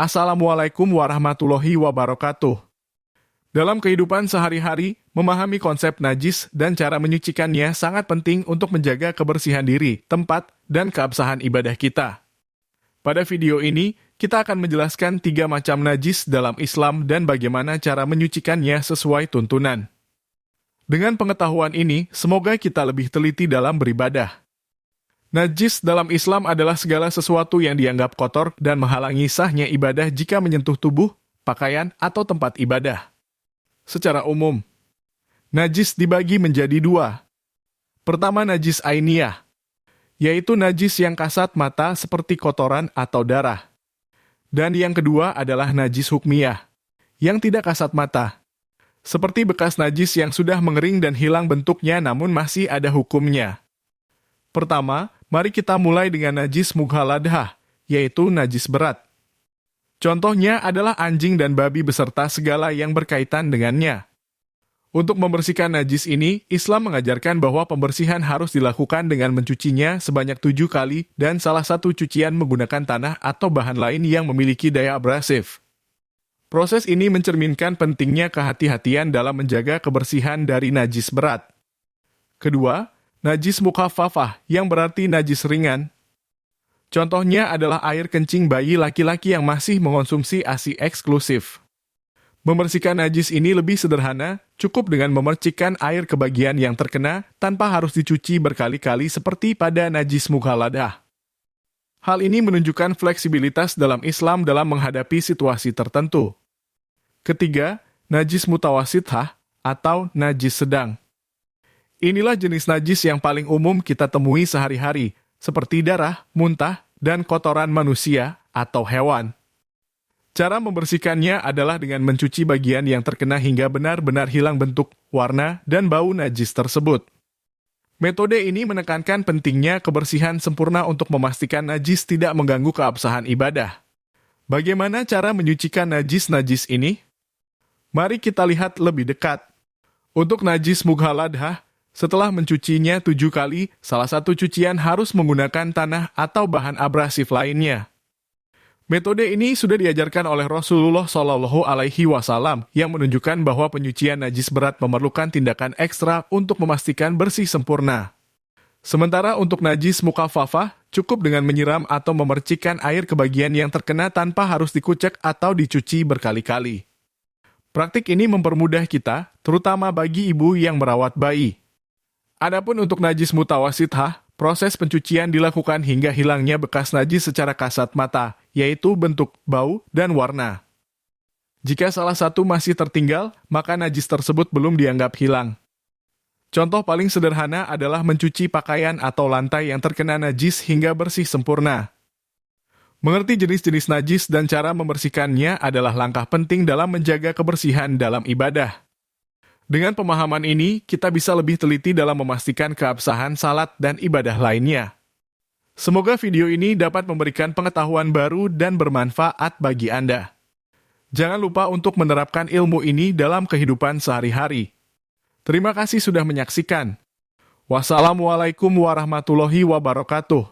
Assalamualaikum warahmatullahi wabarakatuh. Dalam kehidupan sehari-hari, memahami konsep najis dan cara menyucikannya sangat penting untuk menjaga kebersihan diri, tempat, dan keabsahan ibadah kita. Pada video ini, kita akan menjelaskan 3 macam najis dalam Islam dan bagaimana cara menyucikannya sesuai tuntunan. Dengan pengetahuan ini, semoga kita lebih teliti dalam beribadah. Najis dalam Islam adalah segala sesuatu yang dianggap kotor dan menghalangi sahnya ibadah jika menyentuh tubuh, pakaian, atau tempat ibadah. Secara umum, najis dibagi menjadi 2. Pertama, najis ainiyah, yaitu najis yang kasat mata seperti kotoran atau darah. Dan yang kedua adalah najis hukmiyah, yang tidak kasat mata, seperti bekas najis yang sudah mengering dan hilang bentuknya namun masih ada hukumnya. Pertama, mari kita mulai dengan najis mughaladhah, yaitu najis berat. Contohnya adalah anjing dan babi beserta segala yang berkaitan dengannya. Untuk membersihkan najis ini, Islam mengajarkan bahwa pembersihan harus dilakukan dengan mencucinya sebanyak 7 kali dan salah satu cucian menggunakan tanah atau bahan lain yang memiliki daya abrasif. Proses ini mencerminkan pentingnya kehati-hatian dalam menjaga kebersihan dari najis berat. Kedua, najis mukhaffafah, yang berarti najis ringan. Contohnya adalah air kencing bayi laki-laki yang masih mengonsumsi ASI eksklusif. Membersihkan najis ini lebih sederhana, cukup dengan memercikkan air ke bagian yang terkena tanpa harus dicuci berkali-kali seperti pada najis mughaladhah. Hal ini menunjukkan fleksibilitas dalam Islam dalam menghadapi situasi tertentu. Ketiga, najis mutawasithah atau najis sedang. Inilah jenis najis yang paling umum kita temui sehari-hari, seperti darah, muntah, dan kotoran manusia atau hewan. Cara membersihkannya adalah dengan mencuci bagian yang terkena hingga benar-benar hilang bentuk, warna, dan bau najis tersebut. Metode ini menekankan pentingnya kebersihan sempurna untuk memastikan najis tidak mengganggu keabsahan ibadah. Bagaimana cara menyucikan najis-najis ini? Mari kita lihat lebih dekat. Untuk najis mughaladhah, setelah mencucinya 7 kali, salah satu cucian harus menggunakan tanah atau bahan abrasif lainnya. Metode ini sudah diajarkan oleh Rasulullah Shallallahu Alaihi Wasallam yang menunjukkan bahwa penyucian najis berat memerlukan tindakan ekstra untuk memastikan bersih sempurna. Sementara untuk najis mukhaffafah, cukup dengan menyiram atau memercikkan air ke bagian yang terkena tanpa harus dikucek atau dicuci berkali-kali. Praktik ini mempermudah kita, terutama bagi ibu yang merawat bayi. Adapun untuk najis mutawasithah, proses pencucian dilakukan hingga hilangnya bekas najis secara kasat mata, yaitu bentuk, bau, dan warna. Jika salah satu masih tertinggal, maka najis tersebut belum dianggap hilang. Contoh paling sederhana adalah mencuci pakaian atau lantai yang terkena najis hingga bersih sempurna. Mengerti jenis-jenis najis dan cara membersihkannya adalah langkah penting dalam menjaga kebersihan dalam ibadah. Dengan pemahaman ini, kita bisa lebih teliti dalam memastikan keabsahan salat dan ibadah lainnya. Semoga video ini dapat memberikan pengetahuan baru dan bermanfaat bagi Anda. Jangan lupa untuk menerapkan ilmu ini dalam kehidupan sehari-hari. Terima kasih sudah menyaksikan. Wassalamualaikum warahmatullahi wabarakatuh.